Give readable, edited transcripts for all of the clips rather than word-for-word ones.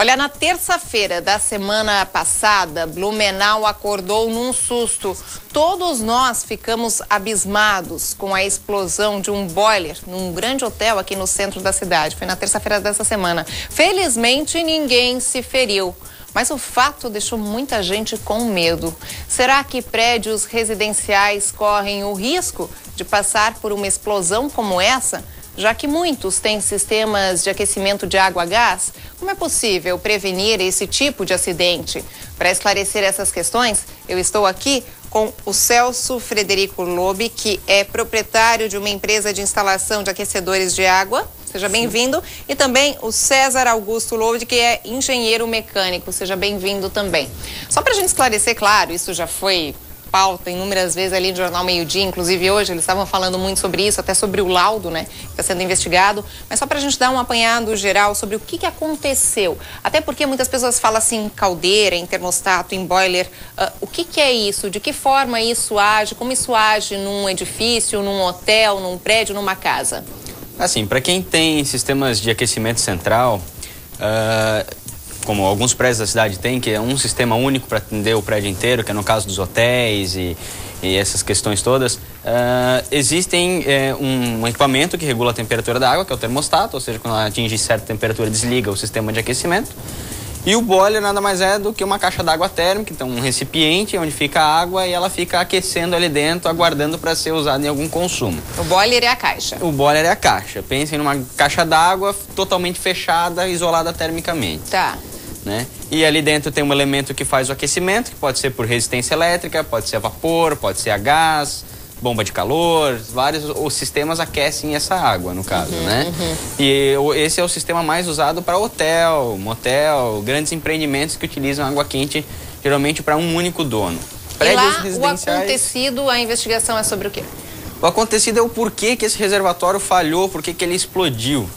Olha, na terça-feira da semana passada, Blumenau acordou num susto. Todos nós ficamos abismados com a explosão de um boiler num grande hotel aqui no centro da cidade. Foi na terça-feira dessa semana. Felizmente, ninguém se feriu. Mas o fato deixou muita gente com medo. Será que prédios residenciais correm o risco de passar por uma explosão como essa? Já que muitos têm sistemas de aquecimento de água a gás, como é possível prevenir esse tipo de acidente? Para esclarecer essas questões, eu estou aqui com o Celso Frederico Lobe, que é proprietário de uma empresa de instalação de aquecedores de água. Seja bem-vindo. E também o César Augusto Lobe, que é engenheiro mecânico. Seja bem-vindo também. Só para a gente esclarecer, claro, isso já foi pauta inúmeras vezes ali no Jornal Meio-Dia, inclusive hoje eles estavam falando muito sobre isso, até sobre o laudo, né, que está sendo investigado, mas só para a gente dar um apanhado geral sobre o que aconteceu, até porque muitas pessoas falam assim, caldeira, em termostato, em boiler, o que é isso, de que forma isso age, como isso age num edifício, num hotel, num prédio, numa casa? Assim, para quem tem sistemas de aquecimento central, como alguns prédios da cidade têm, que é um sistema único para atender o prédio inteiro, que é no caso dos hotéis e essas questões todas, existem um equipamento que regula a temperatura da água, que é o termostato, ou seja, quando ela atinge certa temperatura desliga o sistema de aquecimento. E o boiler nada mais é do que uma caixa d'água térmica, então um recipiente onde fica a água e ela fica aquecendo ali dentro, aguardando para ser usada em algum consumo. O boiler é a caixa? O boiler é a caixa. Pensem numa caixa d'água totalmente fechada, isolada termicamente. Tá. Né? E ali dentro tem um elemento que faz o aquecimento, que pode ser por resistência elétrica, pode ser a vapor, pode ser a gás, bomba de calor, vários os sistemas aquecem essa água, no caso, né? E esse é o sistema mais usado para hotel, motel, grandes empreendimentos que utilizam água quente, geralmente para um único dono. Prédios residenciais... o acontecido, a investigação é sobre o quê? O acontecido é o porquê que esse reservatório falhou, porquê que ele explodiu.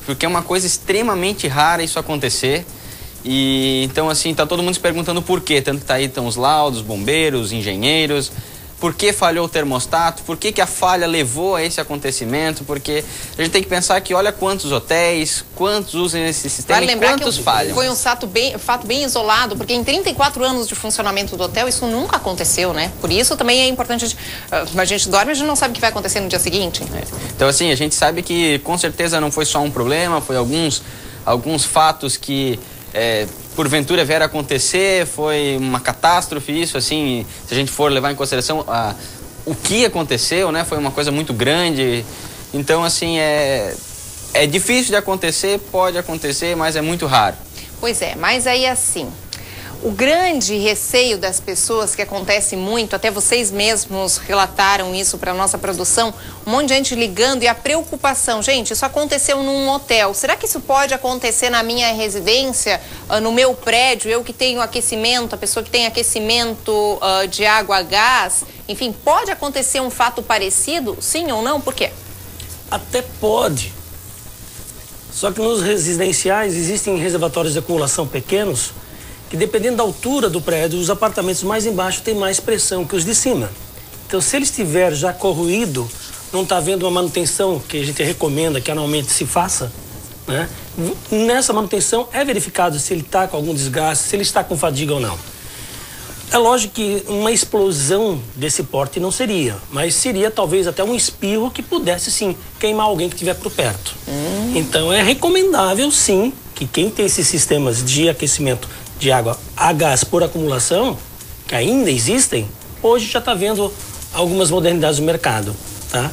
Porque é uma coisa extremamente rara isso acontecer. E então, assim, tá todo mundo se perguntando por quê. Tanto que tá aí, estão os laudos, bombeiros, engenheiros. Por que falhou o termostato? Por que a falha levou a esse acontecimento? Porque a gente tem que pensar que olha quantos hotéis, quantos usam esse sistema e quantos falham. Foi um fato bem isolado, porque em 34 anos de funcionamento do hotel, isso nunca aconteceu, né? Por isso também é importante, a gente dorme e a gente não sabe o que vai acontecer no dia seguinte. Então, assim, a gente sabe que com certeza não foi só um problema, foi alguns fatos que... porventura vier a acontecer, foi uma catástrofe isso, assim, se a gente for levar em consideração o que aconteceu, né, foi uma coisa muito grande, então, assim, é difícil de acontecer, pode acontecer, mas é muito raro. Pois é, mas aí assim, o grande receio das pessoas, que acontece muito, até vocês mesmos relataram isso para a nossa produção, um monte de gente ligando e a preocupação, gente, isso aconteceu num hotel, será que isso pode acontecer na minha residência, no meu prédio, eu que tenho aquecimento, a pessoa que tem aquecimento de água a gás, enfim, pode acontecer um fato parecido, sim ou não, por quê? Até pode, só que nos residenciais existem reservatórios de acumulação pequenos, que dependendo da altura do prédio, os apartamentos mais embaixo têm mais pressão que os de cima. Então, se ele estiver já corroído, não está havendo uma manutenção que a gente recomenda que anualmente se faça, né? Nessa manutenção é verificado se ele está com algum desgaste, se ele está com fadiga ou não. É lógico que uma explosão desse porte não seria, mas seria talvez até um espirro que pudesse sim queimar alguém que estiver por perto. Então, é recomendável sim que quem tem esses sistemas de aquecimento de água a gás por acumulação, que ainda existem, hoje já está vendo algumas modernidades do mercado, tá?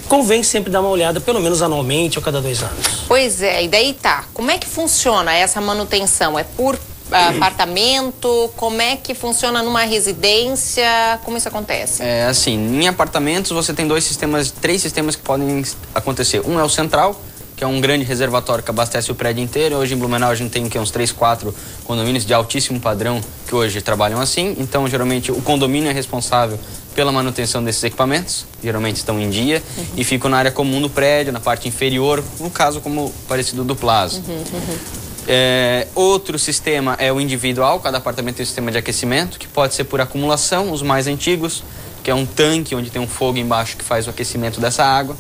Convém sempre dar uma olhada, pelo menos anualmente ou cada 2 anos. Pois é, e daí tá, como é que funciona essa manutenção? É por apartamento? Como é que funciona numa residência? Como isso acontece? Assim, em apartamentos você tem 3 sistemas que podem acontecer. Um é o central, que é um grande reservatório que abastece o prédio inteiro. Hoje em Blumenau a gente tem uns 3, 4 condomínios de altíssimo padrão que hoje trabalham assim. Então, geralmente, o condomínio é responsável pela manutenção desses equipamentos, geralmente estão em dia, e ficam na área comum do prédio, na parte inferior, no caso como parecido do Plaza. Outro sistema é o individual, cada apartamento tem um sistema de aquecimento, que pode ser por acumulação, os mais antigos, que é um tanque onde tem um fogo embaixo que faz o aquecimento dessa água.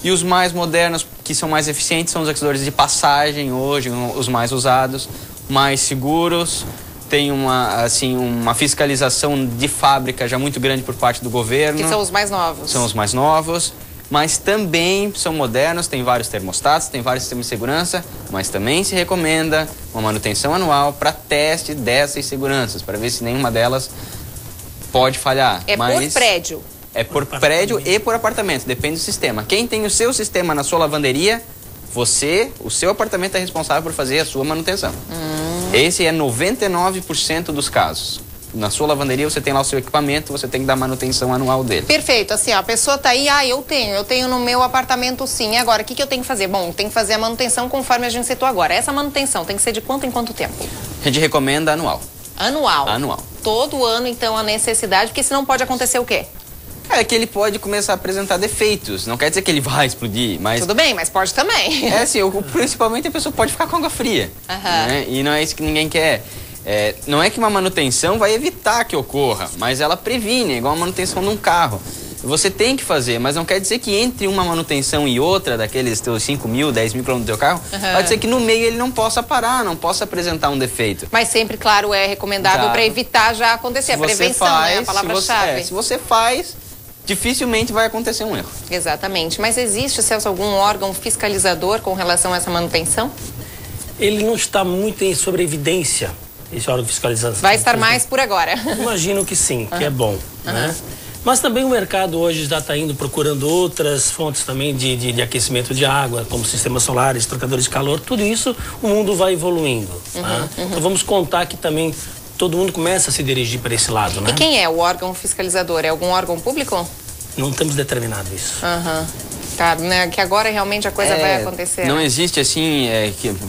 E os mais modernos, que são mais eficientes, são os aquecedores de passagem hoje, os mais usados, mais seguros, tem uma fiscalização de fábrica já muito grande por parte do governo. Que são os mais novos. São os mais novos, mas também são modernos, tem vários termostatos, tem vários sistemas de segurança, mas também se recomenda uma manutenção anual para teste dessas seguranças, para ver se nenhuma delas pode falhar. É por prédio? É por prédio e por apartamento, depende do sistema. Quem tem o seu sistema na sua lavanderia, o seu apartamento é responsável por fazer a sua manutenção. Esse é 99% dos casos. Na sua lavanderia você tem lá o seu equipamento, você tem que dar manutenção anual dele. Perfeito, assim, a pessoa tá aí, eu tenho no meu apartamento sim. E agora, o que eu tenho que fazer? Bom, tem que fazer a manutenção conforme a gente citou agora. Essa manutenção tem que ser de quanto em quanto tempo? A gente recomenda anual. Anual? Anual. Todo ano, então, a necessidade, porque senão pode acontecer o quê? É que ele pode começar a apresentar defeitos. Não quer dizer que ele vai explodir, mas... Tudo bem, mas pode também. É assim, principalmente a pessoa pode ficar com água fria. Né? E não é isso que ninguém quer. Não é que uma manutenção vai evitar que ocorra, mas ela previne, igual a manutenção de um carro. Você tem que fazer, mas não quer dizer que entre uma manutenção e outra, daqueles teus 5 mil, 10 mil quilômetros do teu carro, pode ser que no meio ele não possa parar, não possa apresentar um defeito. Mas sempre, claro, é recomendável para evitar já acontecer. A prevenção é a palavra-chave. Se você faz, dificilmente vai acontecer um erro. Exatamente. Mas existe, Celso, algum órgão fiscalizador com relação a essa manutenção? Ele não está muito em sobreevidência, esse órgão de fiscalização. Vai estar mais por agora. Imagino que sim, que é bom, né? Mas também o mercado hoje já está indo procurando outras fontes também de aquecimento de água, como sistemas solares, trocadores de calor, tudo isso o mundo vai evoluindo. Então vamos contar que também todo mundo começa a se dirigir para esse lado, né? E quem é o órgão fiscalizador? É algum órgão público? Não temos determinado isso. Tá, né? Que agora realmente a coisa vai acontecer. Não existe, assim,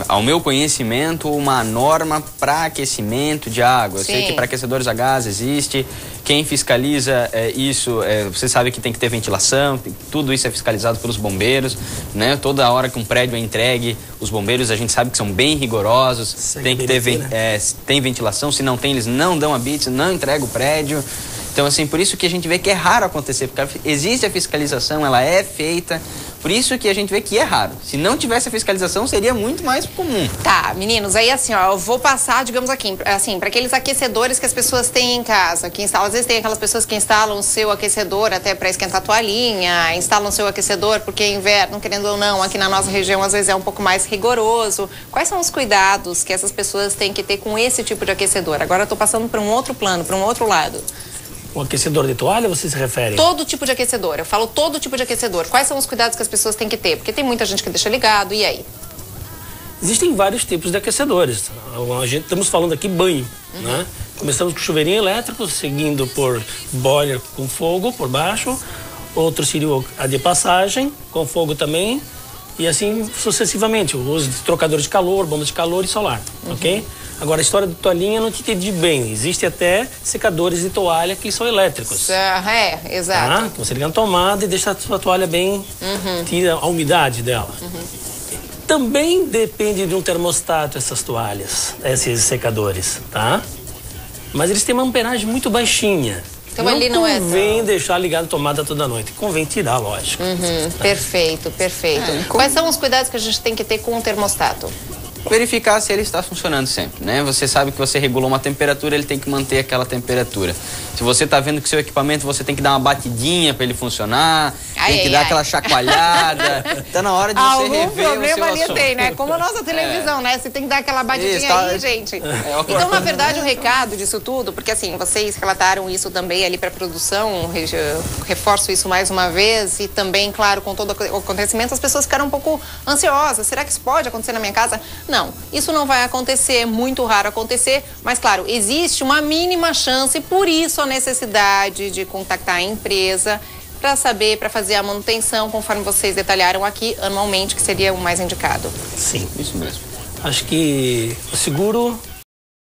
ao meu conhecimento, uma norma para aquecimento de água. Eu sei que para aquecedores a gás existe. Quem fiscaliza isso, você sabe que tem que ter ventilação, tudo isso é fiscalizado pelos bombeiros, né? Toda hora que um prédio é entregue, os bombeiros a gente sabe que são bem rigorosos, tem que ter tem ventilação, se não tem eles não dão habite, não entregam o prédio. Então, assim, por isso que a gente vê que é raro acontecer, porque existe a fiscalização, ela é feita, por isso que a gente vê que é raro. Se não tivesse a fiscalização, seria muito mais comum. Tá, meninos, aí assim, ó, eu vou passar, digamos aqui, assim, para aqueles aquecedores que as pessoas têm em casa, que instalam, às vezes tem aquelas pessoas que instalam o seu aquecedor até para esquentar a toalhinha, instalam o seu aquecedor porque é inverno, querendo ou não, aqui na nossa região às vezes é um pouco mais rigoroso. Quais são os cuidados que essas pessoas têm que ter com esse tipo de aquecedor? Agora eu tô passando para um outro plano, para um outro lado. Um aquecedor de toalha, você se refere? Todo tipo de aquecedor. Eu falo todo tipo de aquecedor. Quais são os cuidados que as pessoas têm que ter? Porque tem muita gente que deixa ligado, e aí? Existem vários tipos de aquecedores. Estamos falando aqui banho, né? Começamos com chuveirinho elétrico, seguindo por boiler com fogo por baixo. Outro seria a de passagem, com fogo também. E assim sucessivamente. O uso de trocadores de calor, bombas de calor e solar, ok? Agora, a história de toalhinha eu não te entendi bem. Existe até secadores de toalha que são elétricos. Exato. Tá? Que você liga na tomada e deixa a sua toalha bem... Tira a umidade dela. Também depende de um termostato essas toalhas, esses secadores, tá? Mas eles têm uma amperagem muito baixinha. Então ali não é... Não convém deixar ligado a tomada toda noite. Convém tirar, lógico. Perfeito, perfeito. Quais são os cuidados que a gente tem que ter com o termostato? Verificar se ele está funcionando sempre, né? Você sabe que você regulou uma temperatura, ele tem que manter aquela temperatura. Se você está vendo que seu equipamento, você tem que dar uma batidinha para ele funcionar, tem que dar aquela chacoalhada. Está na hora de você rever o seu problema ali assunto. tem, né? Como a nossa televisão, né? Você tem que dar aquela batidinha aí, gente. Então, na verdade, o recado disso tudo, porque assim, vocês relataram isso também ali para a produção, reforço isso mais uma vez, e também, claro, com todo o acontecimento, as pessoas ficaram um pouco ansiosas. Será que isso pode acontecer na minha casa? Não, isso não vai acontecer, é muito raro acontecer, mas claro, existe uma mínima chance, por isso a necessidade de contactar a empresa para saber, para fazer a manutenção, conforme vocês detalharam aqui, anualmente, que seria o mais indicado. Sim, isso mesmo. Acho que o seguro